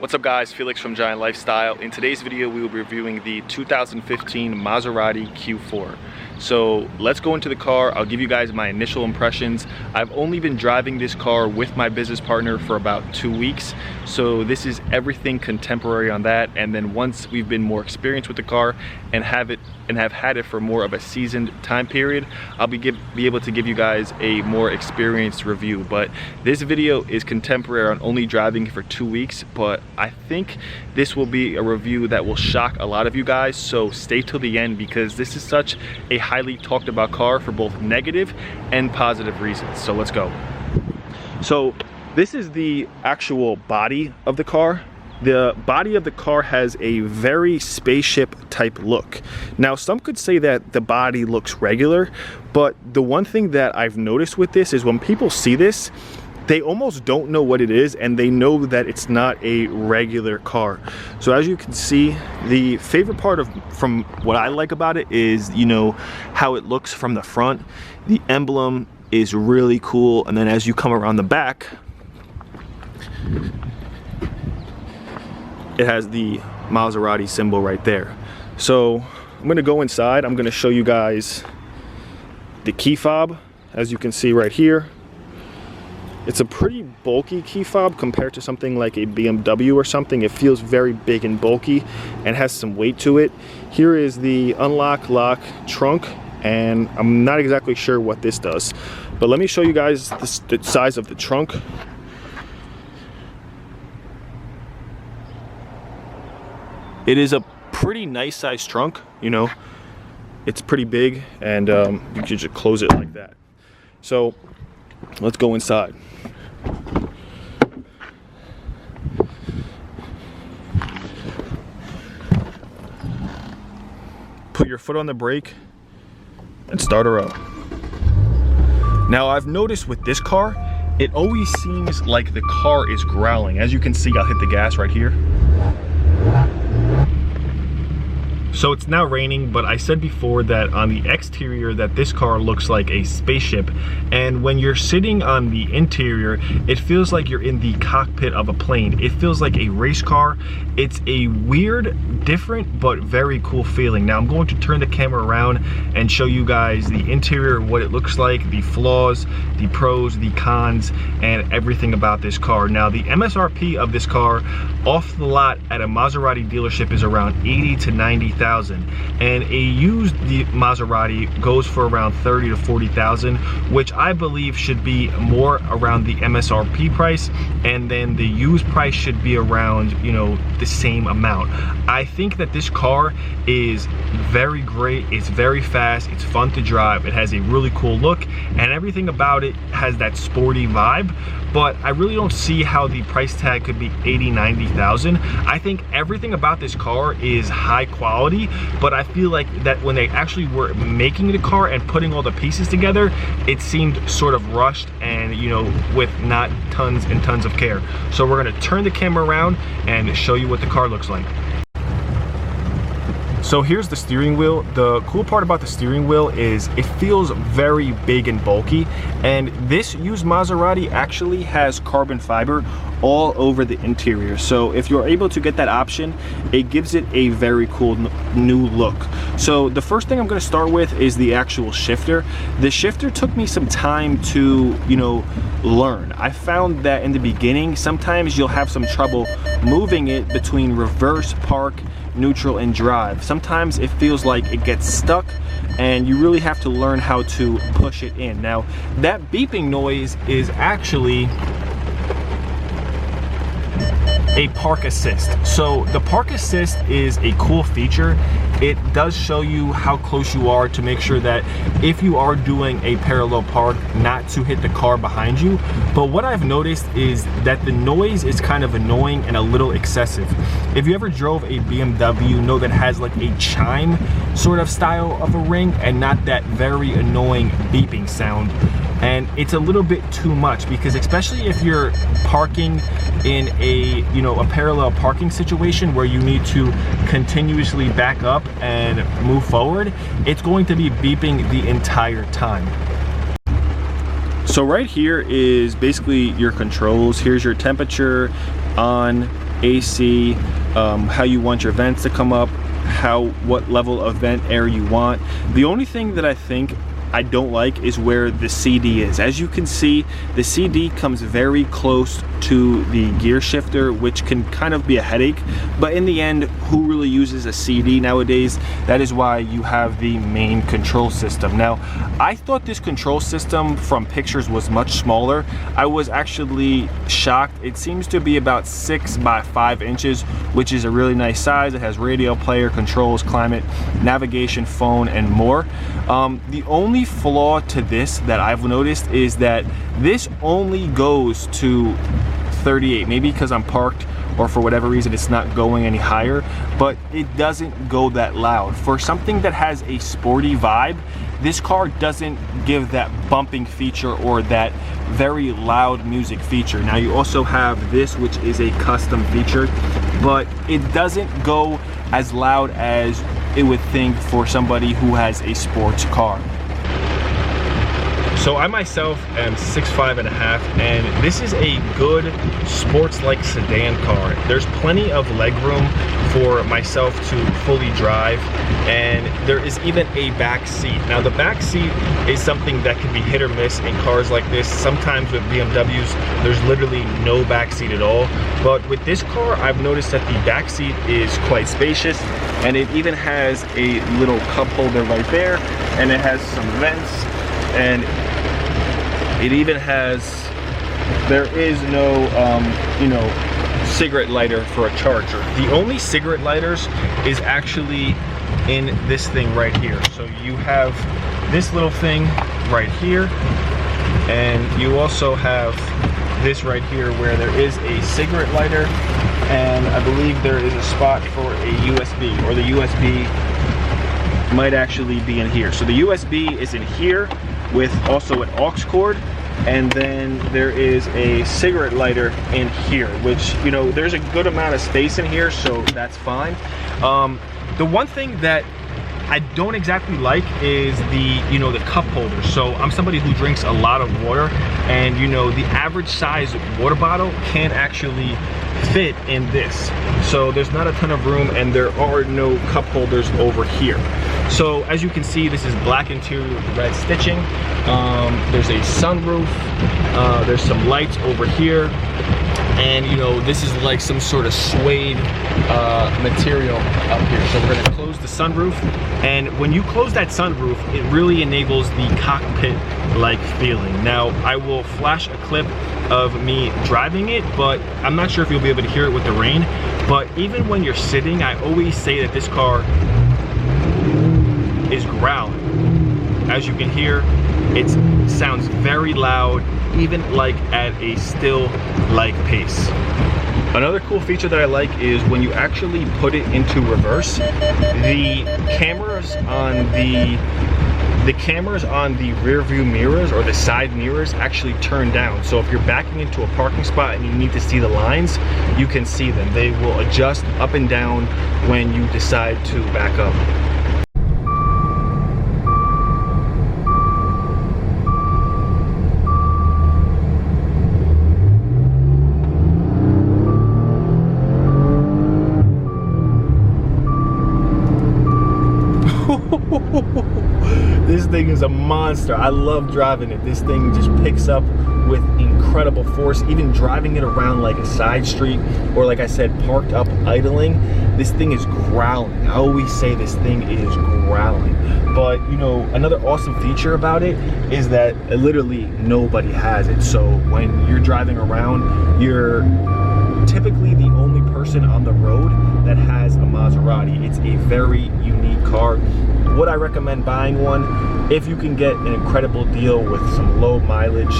What's up guys, Felix from Giant Lifestyle. In today's video we will be reviewing the 2015 Maserati Q4. So let's go into the car. I'll give you guys my initial impressions. I've only been driving this car with my business partner for about 2 weeks. So this is everything contemporary on that. And then once we've been more experienced with the car and have had it for more of a seasoned time period, I'll be able to give you guys a more experienced review. But this video is contemporary on only driving for 2 weeks, but I think this will be a review that will shock a lot of you guys. So stay till the end because this is such a highly talked about car for both negative and positive reasons. So let's go. So this is the actual body of the car. The body of the car has a very spaceship type look. Now some could say that the body looks regular, but the one thing that I've noticed with this is when people see this, they almost don't know what it is, and they know that it's not a regular car. So as you can see, the favorite part from what I like about it is, you know, how it looks from the front. The emblem is really cool, and then as you come around the back, it has the Maserati symbol right there. So I'm gonna go inside. I'm gonna show you guys the key fob. As you can see right here, it's a pretty bulky key fob compared to something like a BMW or something. It feels very big and bulky and has some weight to it. Here is the unlock lock trunk, and I'm not exactly sure what this does, but let me show you guys the size of the trunk. It is a pretty nice sized trunk, you know. It's pretty big, and you can just close it like that. So let's go inside. Put your foot on the brake and start her up. Now I've noticed with this car, it always seems like the car is growling. As you can see, I'll hit the gas right here. So it's now raining, but I said before that on the exterior that this car looks like a spaceship, and when you're sitting on the interior, it feels like you're in the cockpit of a plane. It feels like a race car. It's a weird, different, but very cool feeling. Now I'm going to turn the camera around and show you guys the interior, what it looks like, the flaws, the pros, the cons, and everything about this car. Now the MSRP of this car off the lot at a Maserati dealership is around 80 to 90,000. And a used Maserati goes for around 30 to 40,000, which I believe should be more around the MSRP price, and then the used price should be around, you know, the same amount. I think that this car is very great. It's very fast. It's fun to drive. It has a really cool look, and everything about it has that sporty vibe. But I really don't see how the price tag could be 80, 90,000. I think everything about this car is high quality, but I feel like that when they actually were making the car and putting all the pieces together, it seemed sort of rushed and, you know, with not tons and tons of care. So we're gonna turn the camera around and show you what the car looks like. So here's the steering wheel. The cool part about the steering wheel is it feels very big and bulky, and this used Maserati actually has carbon fiber all over the interior. So if you're able to get that option, it gives it a very cool new look. So the first thing I'm going to start with is the actual shifter. The shifter took me some time to, you know, learn. I found that in the beginning, sometimes you'll have some trouble moving it between reverse, park, neutral, and drive. Sometimes it feels like it gets stuck and you really have to learn how to push it in. Now that beeping noise is actually a park assist. So the park assist is a cool feature. It does show you how close you are to make sure that if you are doing a parallel park, not to hit the car behind you. But what I've noticed is that the noise is kind of annoying and a little excessive. If you ever drove a BMW, you know that has like a chime sort of style of a ring and not that very annoying beeping sound. And it's a little bit too much, because especially if you're parking in a, you know, a parallel parking situation where you need to continuously back up and move forward, it's going to be beeping the entire time. So right here is basically your controls. Here's your temperature, on, AC, how you want your vents to come up, what level of vent air you want. The only thing that I think I don't like is where the CD is. As you can see, the CD comes very close to the gear shifter, which can kind of be a headache, but in the end, who really uses a CD nowadays? That is why you have the main control system. Now, I thought this control system from pictures was much smaller. I was actually shocked. It seems to be about 6 by 5 inches, which is a really nice size. It has radio player, controls, climate, navigation, phone, and more. The only flaw to this that I've noticed is that this only goes to 38, maybe because I'm parked or for whatever reason it's not going any higher, but it doesn't go that loud. For something that has a sporty vibe, this car doesn't give that bumping feature or that very loud music feature. Now you also have this, which is a custom feature, but it doesn't go as loud as it would think for somebody who has a sports car. So I myself am 6'5.5", and this is a good sports-like sedan car. There's plenty of legroom for myself to fully drive, and there is even a back seat. Now the back seat is something that can be hit or miss in cars like this. Sometimes with BMWs, there's literally no back seat at all. But with this car, I've noticed that the back seat is quite spacious, and it even has a little cup holder right there, and it has some vents, and it even has, there is no, you know, cigarette lighter for a charger. The only cigarette lighters is actually in this thing right here. So you have this little thing right here, and you also have this right here where there is a cigarette lighter, and I believe there is a spot for a USB, or the USB might actually be in here. So the USB is in here with also an aux cord, and then there is a cigarette lighter in here, which, you know, there's a good amount of space in here, so that's fine. The one thing that I don't exactly like is the, you know, the cup holder. So I'm somebody who drinks a lot of water, and you know, the average size water bottle can't actually fit in this. So there's not a ton of room, and there are no cup holders over here. So as you can see, this is black interior with red stitching. There's a sunroof, there's some lights over here, and you know, this is like some sort of suede material up here. So we're gonna close the sunroof, and when you close that sunroof, it really enables the cockpit like feeling. Now I will flash a clip of me driving it, but I'm not sure if you'll be able to hear it with the rain. But even when you're sitting, I always say that this car is growling. As you can hear, it sounds very loud, even like at a still like pace. Another cool feature that I like is when you actually put it into reverse, the cameras on the rear view mirrors or the side mirrors actually turn down. So if you're backing into a parking spot and you need to see the lines, you can see them. They will adjust up and down when you decide to back up. This thing is a monster. I love driving it. This thing just picks up with incredible force. Even driving it around like a side street, or like I said, parked up idling, this thing is growling. I always say this thing is growling. But you know, another awesome feature about it is that literally nobody has it. So when you're driving around, you're typically the only person on the road that has a Maserati. It's a very unique car. Would I recommend buying one? If you can get an incredible deal with some low mileage.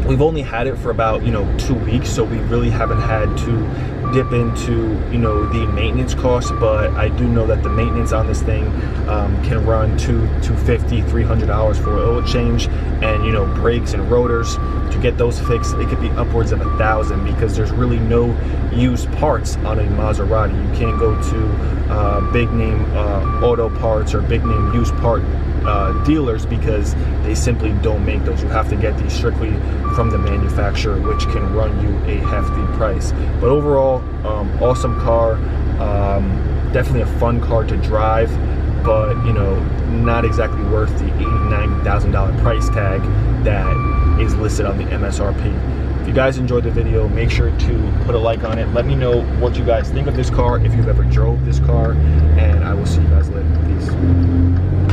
We've only had it for about, you know, 2 weeks, so we really haven't had to dip into, you know, the maintenance costs, but I do know that the maintenance on this thing can run $250, $300 for an oil change, and you know, brakes and rotors. To get those fixed, it could be upwards of $1,000, because there's really no used parts on a Maserati. You can't go to big name auto parts or big name used part dealers, because they simply don't make those. You have to get these strictly from the manufacturer, which can run you a hefty price. But overall, awesome car. Definitely a fun car to drive, but you know, not exactly worth the $89,000 price tag that is listed on the MSRP. If you guys enjoyed the video, make sure to put a like on it. Let me know what you guys think of this car, if you've ever drove this car, and I will see you guys later. Peace.